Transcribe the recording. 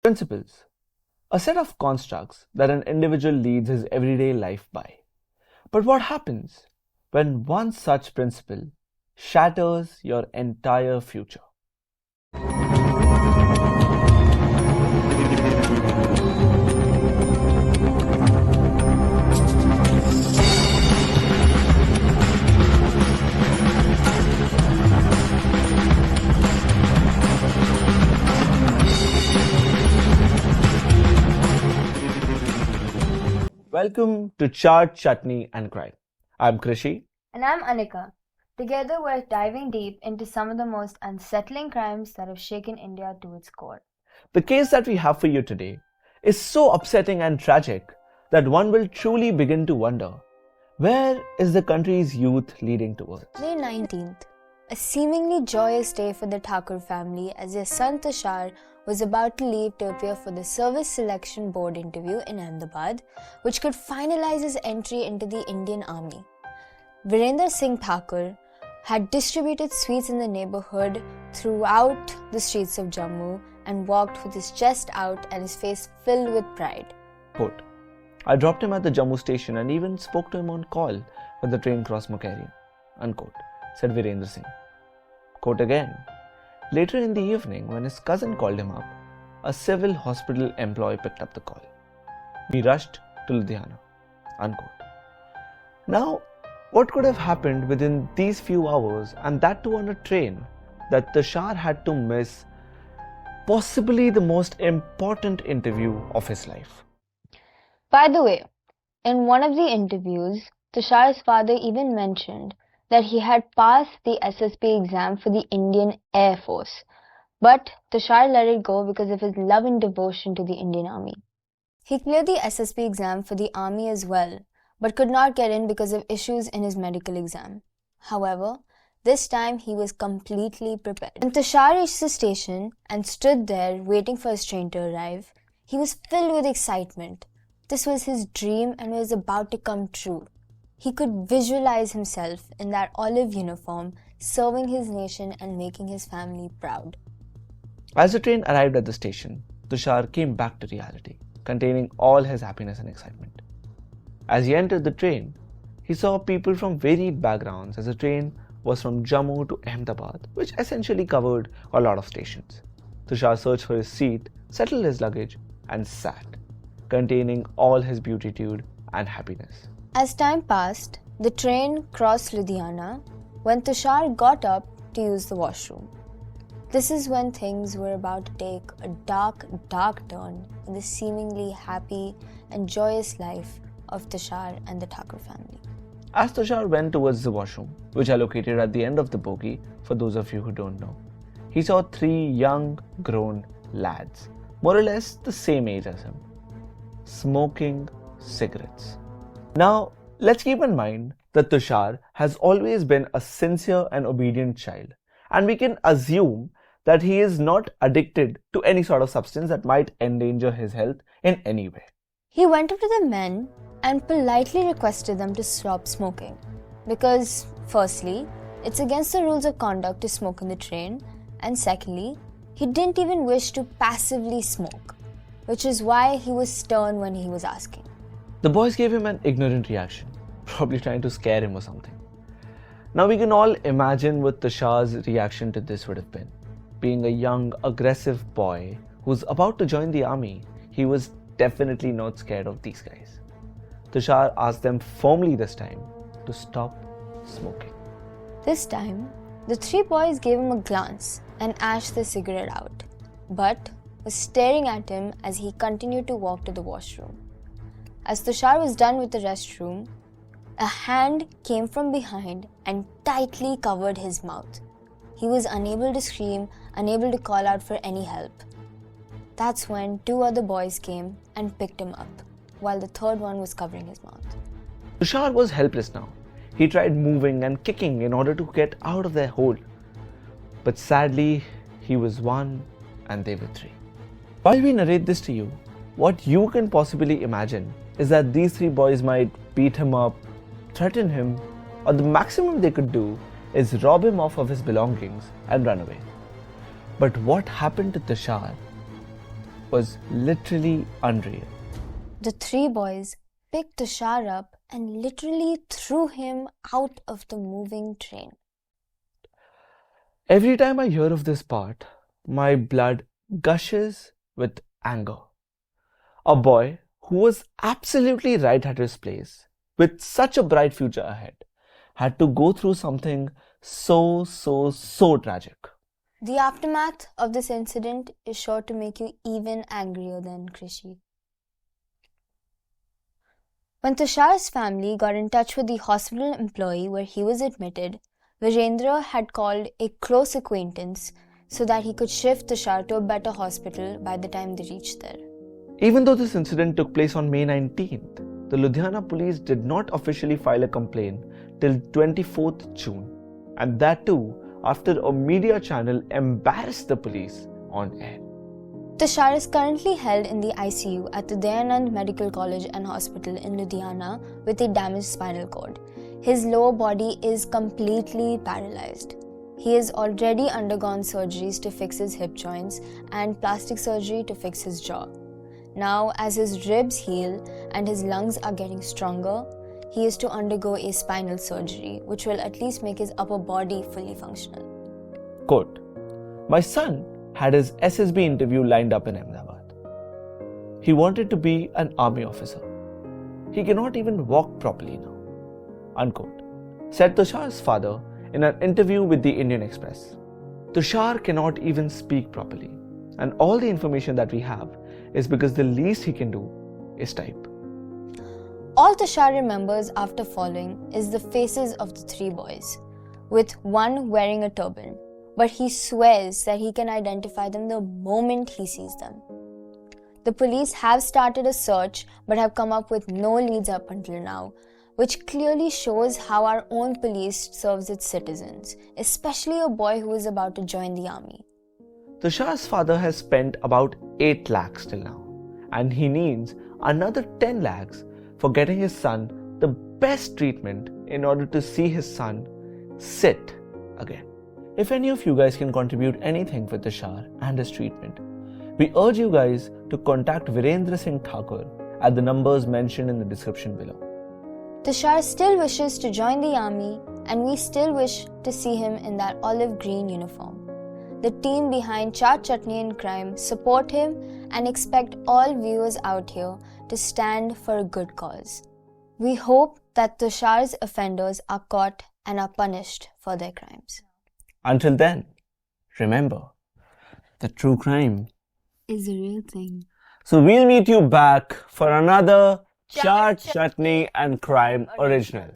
Principles. A set of constructs that an individual leads his everyday life by. But what happens when one such principle shatters your entire future? Welcome to Chaat, Chutney Crime. I'm Krishi. And I'm Anika. Together we're diving deep into some of the most unsettling crimes that have shaken India to its core. The case that we have for you today is so upsetting and tragic that one will truly begin to wonder, where is the country's youth leading towards? May 19th, a seemingly joyous day for the Thakur family as their son Tushar was about to leave to appear for the Service Selection Board interview in Ahmedabad, which could finalize his entry into the Indian Army. Virendra Singh Thakur had distributed sweets in the neighborhood throughout the streets of Jammu and walked with his chest out and his face filled with pride. Quote, I dropped him at the Jammu station and even spoke to him on call when the train crossed Mukherjee, unquote, said Virendra Singh. Quote again, later in the evening, when his cousin called him up, a civil hospital employee picked up the call. We rushed to Ludhiana, unquote. Now, what could have happened within these few hours, and that too on a train, that Tushar had to miss possibly the most important interview of his life? By the way, in one of the interviews, Tushar's father even mentioned that he had passed the SSB exam for the Indian Air Force, but Tushar let it go because of his love and devotion to the Indian Army. He cleared the SSB exam for the Army as well, but could not get in because of issues in his medical exam. However, this time he was completely prepared. When Tushar reached the station and stood there waiting for his train to arrive, he was filled with excitement. This was his dream and was about to come true. He could visualize himself in that olive uniform, serving his nation and making his family proud. As the train arrived at the station, Tushar came back to reality, containing all his happiness and excitement. As he entered the train, he saw people from varied backgrounds as the train was from Jammu to Ahmedabad, which essentially covered a lot of stations. Tushar searched for his seat, settled his luggage, and sat, containing all his beatitude and happiness. As time passed, the train crossed Ludhiana when Tushar got up to use the washroom. This is when things were about to take a dark turn in the seemingly happy and joyous life of Tushar and the Thakur family. As Tushar went towards the washroom, which are located at the end of the bogie, for those of you who don't know, he saw three young, grown lads, more or less the same age as him, smoking cigarettes. Now, let's keep in mind that Tushar has always been a sincere and obedient child, and we can assume that he is not addicted to any sort of substance that might endanger his health in any way. He went up to the men and politely requested them to stop smoking because, firstly, it's against the rules of conduct to smoke in the train, and secondly, he didn't even wish to passively smoke, which is why he was stern when he was asking. The boys gave him an ignorant reaction, probably trying to scare him or something. Now we can all imagine what Tushar's reaction to this would have been. Being a young, aggressive boy who's about to join the army, he was definitely not scared of these guys. Tushar asked them firmly this time to stop smoking. This time, the three boys gave him a glance and ashed the cigarette out, but was staring at him as he continued to walk to the washroom. As Tushar was done with the restroom, a hand came from behind and tightly covered his mouth. He was unable to scream, unable to call out for any help. That's when two other boys came and picked him up, while the third one was covering his mouth. Tushar was helpless now. He tried moving and kicking in order to get out of their hold. But sadly, he was one and they were three. While we narrate this to you, what you can possibly imagine is that these three boys might beat him up, threaten him, or the maximum they could do is rob him of his belongings and run away. But what happened to Tushar was literally unreal. The three boys picked Tushar up and literally threw him out of the moving train. Every time I hear of this part, my blood gushes with anger. A boy who was absolutely right at his place, with such a bright future ahead, had to go through something so tragic. The aftermath of this incident is sure to make you even angrier than Krishi. When Tushar's family got in touch with the hospital employee where he was admitted, Virendra had called a close acquaintance so that he could shift Tushar to a better hospital by the time they reached there. Even though this incident took place on May 19th, the Ludhiana police did not officially file a complaint till 24th June, and that too after a media channel embarrassed the police on air. Tushar is currently held in the ICU at the Dayanand Medical College and Hospital in Ludhiana with a damaged spinal cord. His lower body is completely paralyzed. He has already undergone surgeries to fix his hip joints and plastic surgery to fix his jaw. Now, as his ribs heal and his lungs are getting stronger, he is to undergo a spinal surgery, which will at least make his upper body fully functional. Quote, "My son had his SSB interview lined up in Ahmedabad. He wanted to be an army officer. He cannot even walk properly now," unquote, said Tushar's father in an interview with the Indian Express. Tushar cannot even speak properly, and all the information that we have is because the least he can do is type. All Tushar remembers after following is the faces of the three boys, with one wearing a turban, but he swears that he can identify them the moment he sees them. The police have started a search but have come up with no leads up until now, which clearly shows how our own police serves its citizens, especially a boy who is about to join the army. Tushar's father has spent about 8 lakhs till now, and he needs another 10 lakhs for getting his son the best treatment in order to see his son sit again. If any of you guys can contribute anything for Tushar and his treatment, we urge you guys to contact Virendra Singh Thakur at the numbers mentioned in the description below. Tushar still wishes to join the army, and we still wish to see him in that olive green uniform. The team behind Chaat, Chutney Crime support him and expect all viewers out here to stand for a good cause. We hope that Tushar's offenders are caught and are punished for their crimes. Until then, remember that true crime Is a real thing. So we'll meet you back for another Chaat, Chutney and Crime original.